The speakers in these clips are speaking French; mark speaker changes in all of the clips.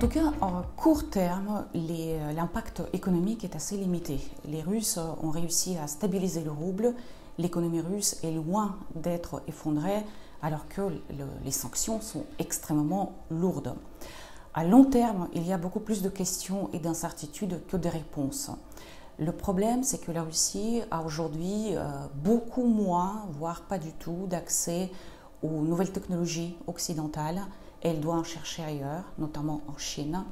Speaker 1: tout cas, en court terme, l'impact économique est assez limité. Les Russes ont réussi à stabiliser le rouble. L'économie russe est loin d'être effondrée, alors que les sanctions sont extrêmement lourdes. À long terme, il y a beaucoup plus de questions et d'incertitudes que de réponses. Le problème, c'est que la Russie a aujourd'hui beaucoup moins, voire pas du tout, d'accès aux nouvelles technologies occidentales. Elle doit en chercher ailleurs, notamment en Chine.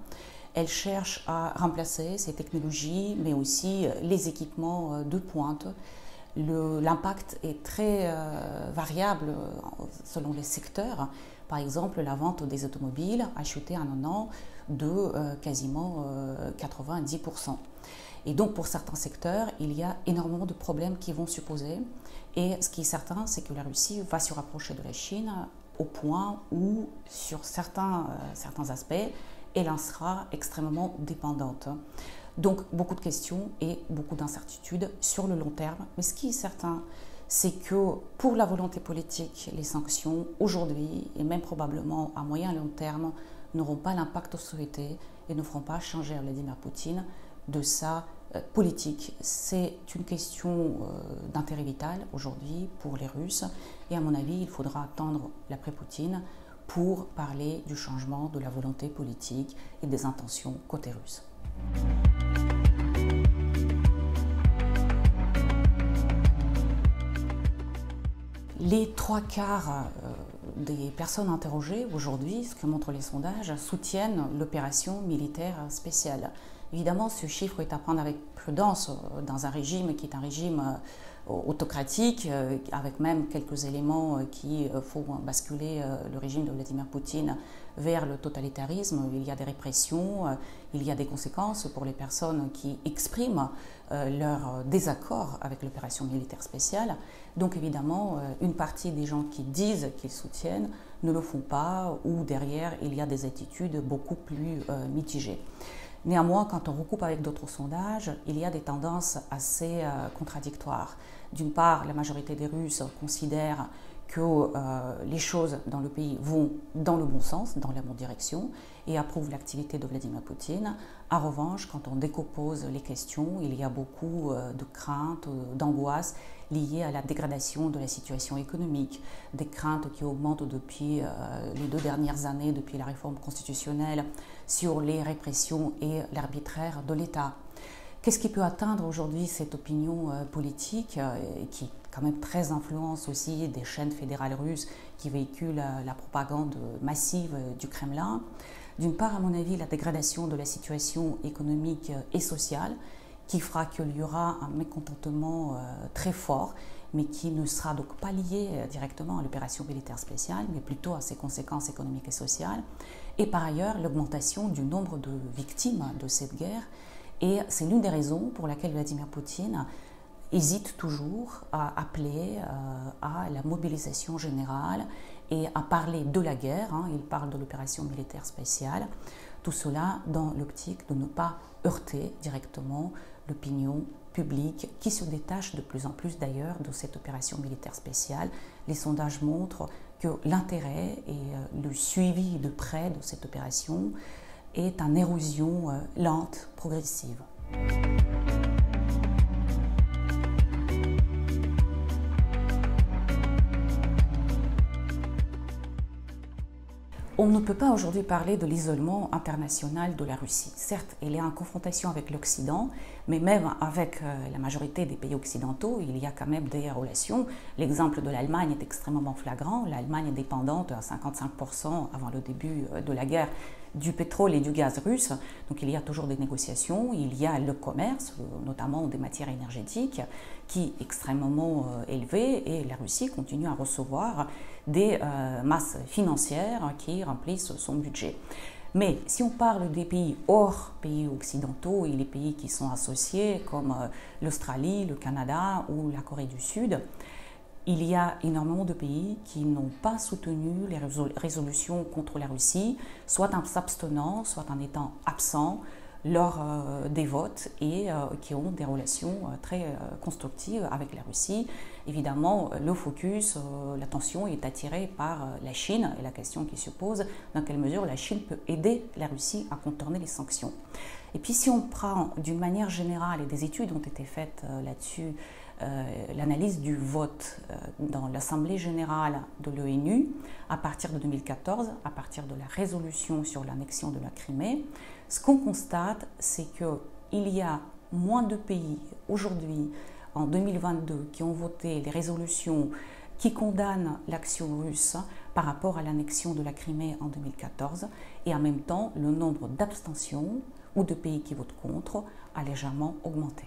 Speaker 1: Elle cherche à remplacer ces technologies, mais aussi les équipements de pointe. L'impact est très variable selon les secteurs. Par exemple, la vente des automobiles a chuté en un an de quasiment 90%. Et donc, pour certains secteurs, il y a énormément de problèmes qui vont se poser. Et ce qui est certain, c'est que la Russie va se rapprocher de la Chine au point où, sur certains aspects, elle en sera extrêmement dépendante. Donc, beaucoup de questions et beaucoup d'incertitudes sur le long terme. Mais ce qui est certain, c'est que pour la volonté politique, les sanctions, aujourd'hui, et même probablement à moyen et long terme, n'auront pas l'impact souhaité et ne feront pas changer Vladimir Poutine de sa politique. C'est une question d'intérêt vital aujourd'hui pour les Russes et à mon avis, il faudra attendre l'après-Poutine pour parler du changement de la volonté politique et des intentions côté russe. Les 3/4 des personnes interrogées aujourd'hui, ce que montrent les sondages, soutiennent l'opération militaire spéciale. Évidemment, ce chiffre est à prendre avec prudence dans un régime qui est un régime autocratique, avec même quelques éléments qui font basculer le régime de Vladimir Poutine vers le totalitarisme. Il y a des répressions, il y a des conséquences pour les personnes qui expriment leur désaccord avec l'opération militaire spéciale. Donc évidemment, une partie des gens qui disent qu'ils soutiennent ne le font pas, ou derrière, il y a des attitudes beaucoup plus mitigées. Néanmoins, quand on recoupe avec d'autres sondages, il y a des tendances assez contradictoires. D'une part, la majorité des Russes considèrent que les choses dans le pays vont dans le bon sens, dans la bonne direction, et approuvent l'activité de Vladimir Poutine. En revanche, quand on décompose les questions, il y a beaucoup de craintes, d'angoisses liées à la dégradation de la situation économique, des craintes qui augmentent depuis les 2 dernières années, depuis la réforme constitutionnelle, sur les répressions et l'arbitraire de l'État. Qu'est-ce qui peut atteindre aujourd'hui cette opinion politique qui quand même très influence aussi des chaînes fédérales russes qui véhiculent la propagande massive du Kremlin? D'une part, à mon avis, la dégradation de la situation économique et sociale qui fera qu'il y aura un mécontentement très fort, mais qui ne sera donc pas lié directement à l'opération militaire spéciale, mais plutôt à ses conséquences économiques et sociales. Et par ailleurs, l'augmentation du nombre de victimes de cette guerre. Et c'est l'une des raisons pour laquelle Vladimir Poutine hésite toujours à appeler à la mobilisation générale et à parler de la guerre. Il parle de l'opération militaire spéciale. Tout cela dans l'optique de ne pas heurter directement l'opinion publique qui se détache de plus en plus d'ailleurs de cette opération militaire spéciale. Les sondages montrent que l'intérêt et le suivi de près de cette opération est en érosion lente, progressive. On ne peut pas aujourd'hui parler de l'isolement international de la Russie. Certes, elle est en confrontation avec l'Occident, mais même avec la majorité des pays occidentaux, il y a quand même des relations. L'exemple de l'Allemagne est extrêmement flagrant. L'Allemagne est dépendante à 55% avant le début de la guerre du pétrole et du gaz russe. Donc il y a toujours des négociations, il y a le commerce, notamment des matières énergétiques, qui est extrêmement élevé et la Russie continue à recevoir des masses financières qui remplissent son budget. Mais si on parle des pays hors pays occidentaux et les pays qui sont associés comme l'Australie, le Canada ou la Corée du Sud, il y a énormément de pays qui n'ont pas soutenu les résolutions contre la Russie, soit en s'abstenant, soit en étant absents, lors des votes et qui ont des relations très constructives avec la Russie. Évidemment, le focus, l'attention est attirée par la Chine et la question qui se pose, dans quelle mesure la Chine peut aider la Russie à contourner les sanctions. Et puis si on prend d'une manière générale, et des études ont été faites là-dessus, l'analyse du vote dans l'Assemblée générale de l'ONU à partir de 2014, à partir de la résolution sur l'annexion de la Crimée, ce qu'on constate, c'est qu'il y a moins de pays aujourd'hui, en 2022, qui ont voté les résolutions qui condamnent l'action russe par rapport à l'annexion de la Crimée en 2014, et en même temps, le nombre d'abstentions ou de pays qui votent contre a légèrement augmenté.